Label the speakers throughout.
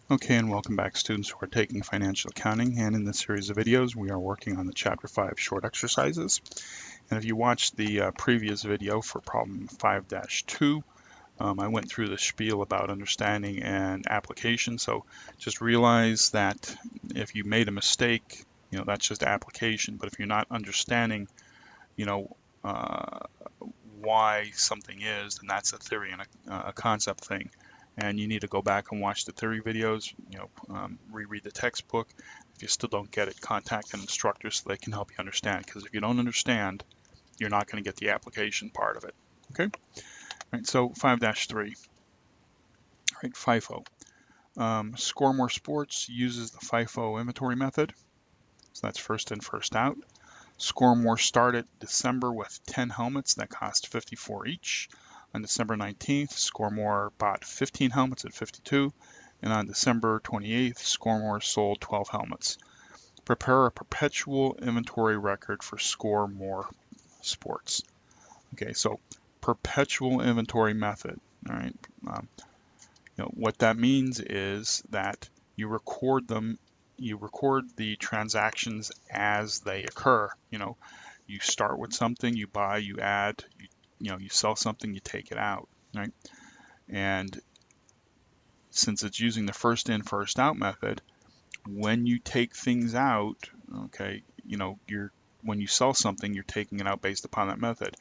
Speaker 1: Okay, and welcome back, students who are taking financial accounting. And in this series of videos, we are working on the Chapter 5 short exercises. And if you watched the previous video for problem 5-2, I went through the spiel about understanding and application. So just realize that if you made a mistake, that's just application. But if you're not understanding, you know, uh, why something is, then that's a theory and a concept thing. And you need to go back and watch the theory videos, reread the textbook. If you still don't get it, contact an instructor so they can help you understand. Because if you don't understand, you're not going to get the application part of it. Okay? All right, so 5-3. All right, FIFO. Score Sports uses the FIFO inventory method. So that's first in, first out. Score started December with 10 helmets that cost 54 each. On December 19th, Score bought 15 helmets at 52, and on December 28th, Score sold 12 helmets. Prepare a perpetual inventory record for Score Sports. Okay, so perpetual inventory method. All right, what that means is that you record them. You record the transactions as they occur. You start with something, you buy, you add, you sell something, you take it out, right? And since it's using the first in, first out method, when you take things out, okay, when you sell something, you're taking it out based upon that method.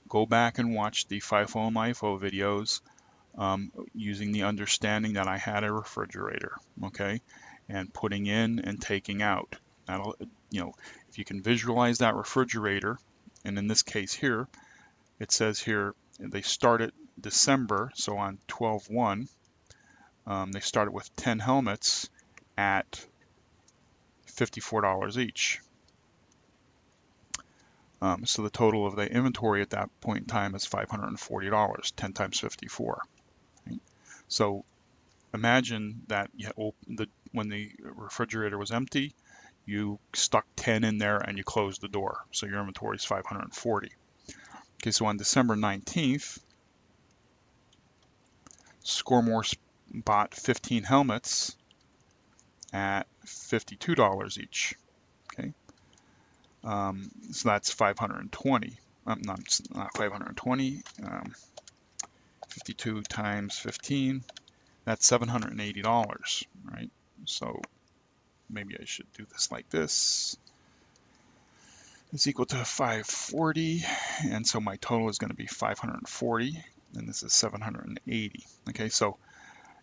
Speaker 1: Go back and watch the FIFO and LIFO videos using the understanding that I had a refrigerator, okay, and putting in and taking out. That'll, if you can visualize that refrigerator, and in this case here, it says here they started December, so on 12/1, they started with 10 helmets at $54 each. So the total of the inventory at that point in time is $540, 10 times 54. Right? So imagine that when the refrigerator was empty, you stuck 10 in there and you closed the door. So your inventory is 540. Okay, so on December 19th, Score bought 15 helmets at $52 each. Okay, so that's 520. Not 520. 52 times 15. That's $780, right? So maybe I should do this like this. It's equal to 540, and so my total is going to be 540, and this is 780. Okay, so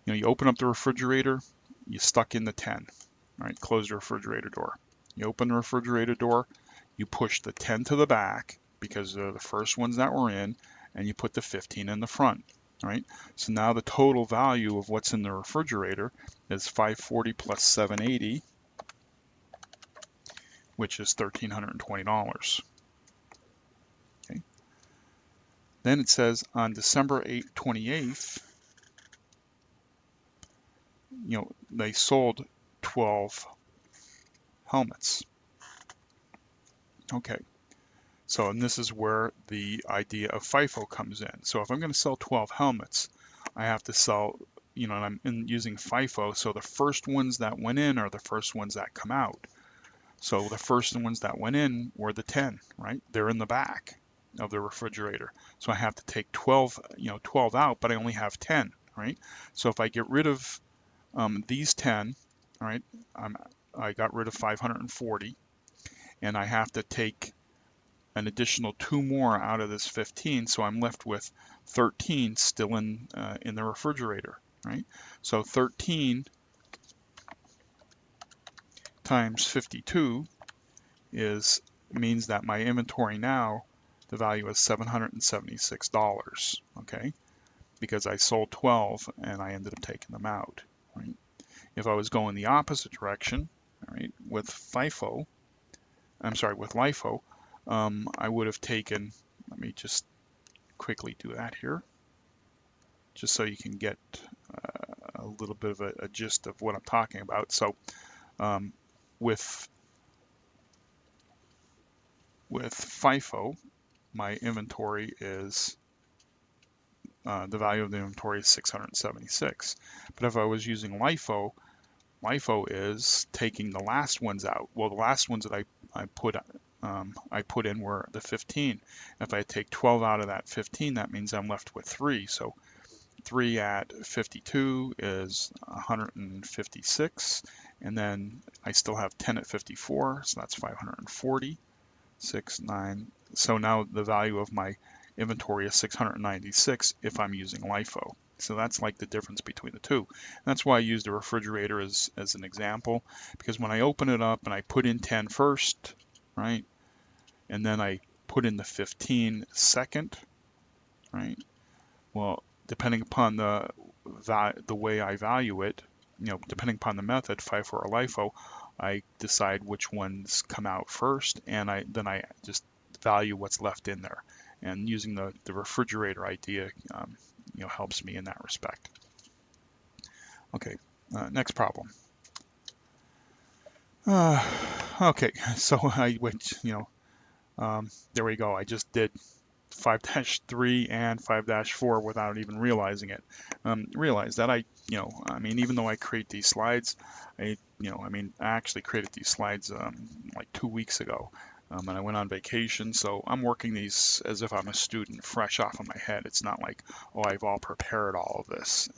Speaker 1: you open up the refrigerator, you stuck in the 10, right? Close the refrigerator door. You open the refrigerator door, you push the 10 to the back because they're the first ones that were in, and you put the 15 in the front, right? So now the total value of what's in the refrigerator is 540 plus 780, which is $1,320. Okay. Then it says on December 28th, they sold 12 helmets. Okay, so and this is where the idea of FIFO comes in. So if I'm going to sell 12 helmets, I have to sell, and I'm using FIFO, so the first ones that went in are the first ones that come out. So the first ones that went in were the 10, right? They're in the back of the refrigerator. So I have to take 12 out, but I only have 10, right? So if I get rid of these 10, all right, I got rid of 540, and I have to take an additional 2 more out of this 15, so I'm left with 13 still in the refrigerator, right? So 13 times 52 means that my inventory now, the value is $776, okay? Because I sold 12 and I ended up taking them out, right? If I was going the opposite direction, all right, with LIFO, I would have taken, let me just quickly do that here, just so you can get a little bit of a gist of what I'm talking about. So with FIFO, my inventory is, the value of the inventory is 676. But if I was using LIFO, LIFO is taking the last ones out. Well, the last ones that I put in were the 15. If I take 12 out of that 15, that means I'm left with 3. So 3 at 52 is 156, and then I still have 10 at 54, so that's 540, 6, 9. So now the value of my inventory is 696 if I'm using LIFO. So that's like the difference between the two. That's why I use the refrigerator as an example, because when I open it up and I put in 10 first, right, and then I put in the 15 second, right, well, depending upon the way I value it, depending upon the method, FIFO or LIFO, I decide which ones come out first, and then I just value what's left in there. And using the refrigerator idea, helps me in that respect. Okay, next problem. Okay, so I went, there we go. I just did 5-3 and 5-4 without even realizing it. Realize that even though I create these slides, I actually created these slides like 2 weeks ago, and I went on vacation, so I'm working these as if I'm a student, fresh off of my head. It's not like, oh, I've all prepared all of this.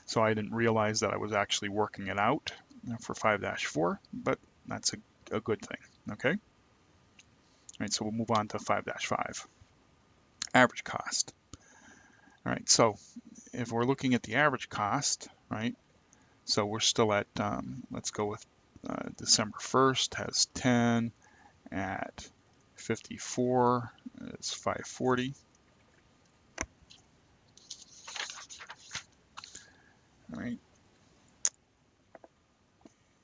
Speaker 1: So I didn't realize that I was actually working it out for 5-4, but that's a good thing. Okay. All right, so we'll move on to 5-5. Average cost. All right, so if we're looking at the average cost, right, so we're still at, let's go with December 1st has 10 at 54 is 540. All right,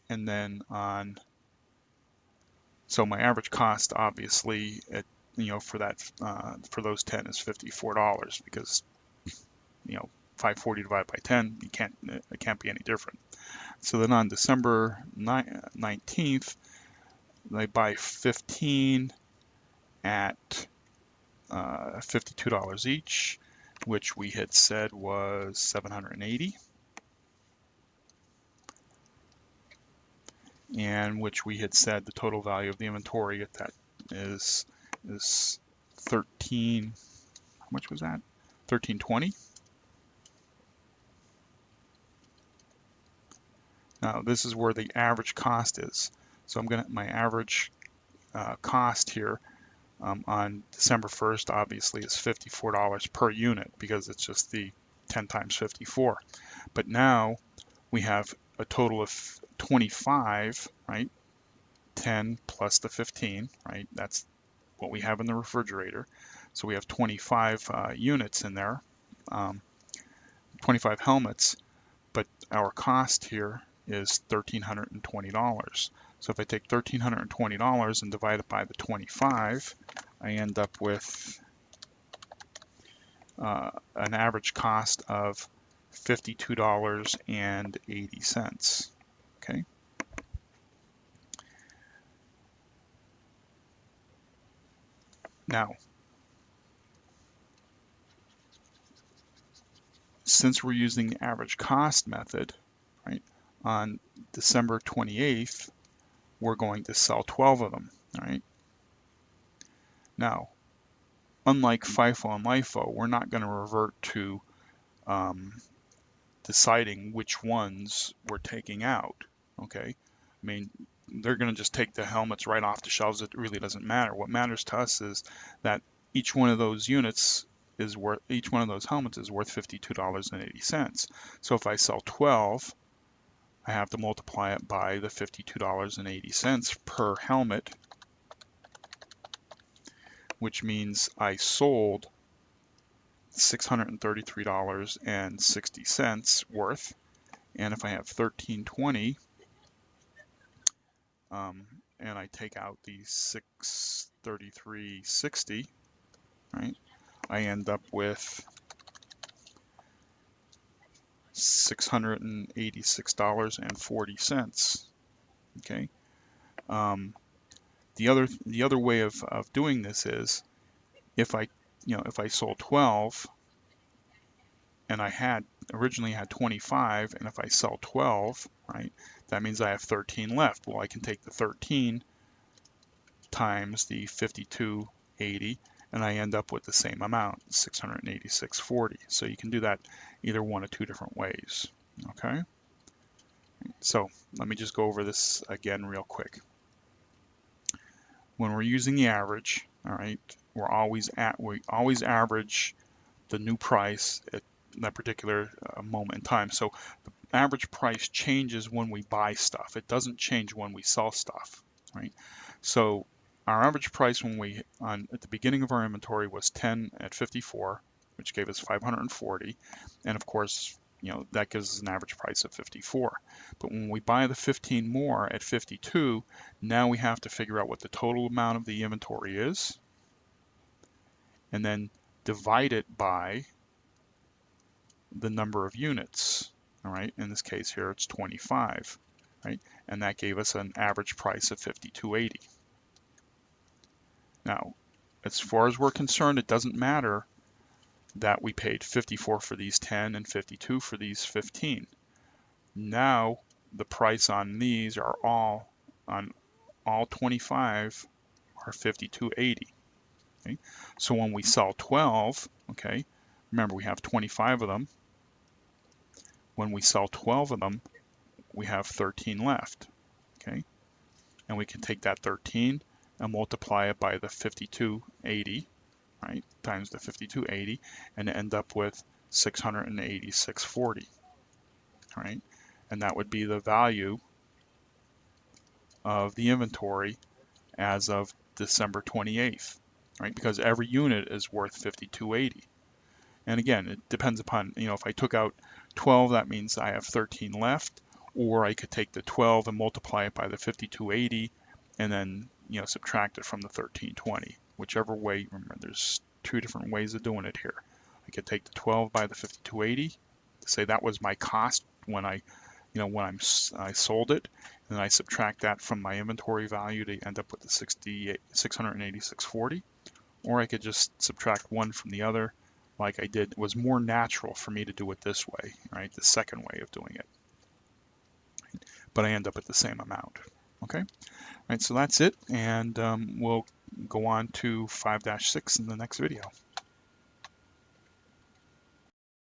Speaker 1: and then so my average cost obviously for for those 10 is $54, because 540 divided by 10, it can't be any different. So then on December 19th, they buy 15 at $52 each, which we had said was 780, and which we had said the total value of the inventory at that is 13. How much was that? 1320. Now this is where the average cost is. So my average cost here on December 1st obviously is $54 per unit, because it's just the 10 times 54. But now we have a total of 25, right? 10 plus the 15, right? That's what we have in the refrigerator. So we have 25 units in there, 25 helmets, but our cost here is $1,320. So if I take $1,320 and divide it by the 25, I end up with an average cost of $52.80. Okay. Now, since we're using the average cost method, right, on December 28th, we're going to sell 12 of them, right? Now, unlike FIFO and LIFO, we're not going to revert to deciding which ones we're taking out, okay? I mean, they're going to just take the helmets right off the shelves. It really doesn't matter. What matters to us is that each one of those helmets is worth $52.80. So if I sell 12, I have to multiply it by the $52.80 per helmet, which means I sold $633.60 worth. And if I have 1320, and I take out the $633.60, right, I end up with $686.40. Okay. The other way of doing this is if I sold 12, and I originally had 25, and if I sell 12, right, that means I have 13 left. Well, I can take the 13 times the 5280, and I end up with the same amount, 686.40. So you can do that either one of two different ways. Okay, so let me just go over this again real quick. When we're using the average, all right, we always average the new price at that particular moment in time. So the average price changes when we buy stuff. It doesn't change when we sell stuff, right? So our average price at the beginning of our inventory was 10 at 54, which gave us 540, and of course, that gives us an average price of 54. But when we buy the 15 more at 52, now we have to figure out what the total amount of the inventory is, and then divide it by the number of units. All right, in this case here it's 25, right? And that gave us an average price of 52.80. Now, as far as we're concerned, it doesn't matter that we paid 54 for these 10 and 52 for these 15. Now the price on these are all 25 are 52.80. Okay? So when we sell 12, okay, remember we have 25 of them. When we sell 12 of them, we have 13 left. Okay, and we can take that 13 and multiply it by the 52.80, right, times the 52.80, and end up with 686.40, right? And that would be the value of the inventory as of December 28th, right? Because every unit is worth 52.80. And again, it depends upon, if I took out 12, that means I have 13 left, or I could take the 12 and multiply it by the 52.80 and then, subtract it from the 1320. Whichever way, remember, there's two different ways of doing it here. I could take the 12 by the 52.80 to say that was my cost when I sold it, and then I subtract that from my inventory value to end up with the 686.40, or I could just subtract one from the other like I did. It was more natural for me to do it this way, right? The second way of doing it. But I end up at the same amount. Okay, all right, so that's it, and we'll go on to 5-6 in the next video.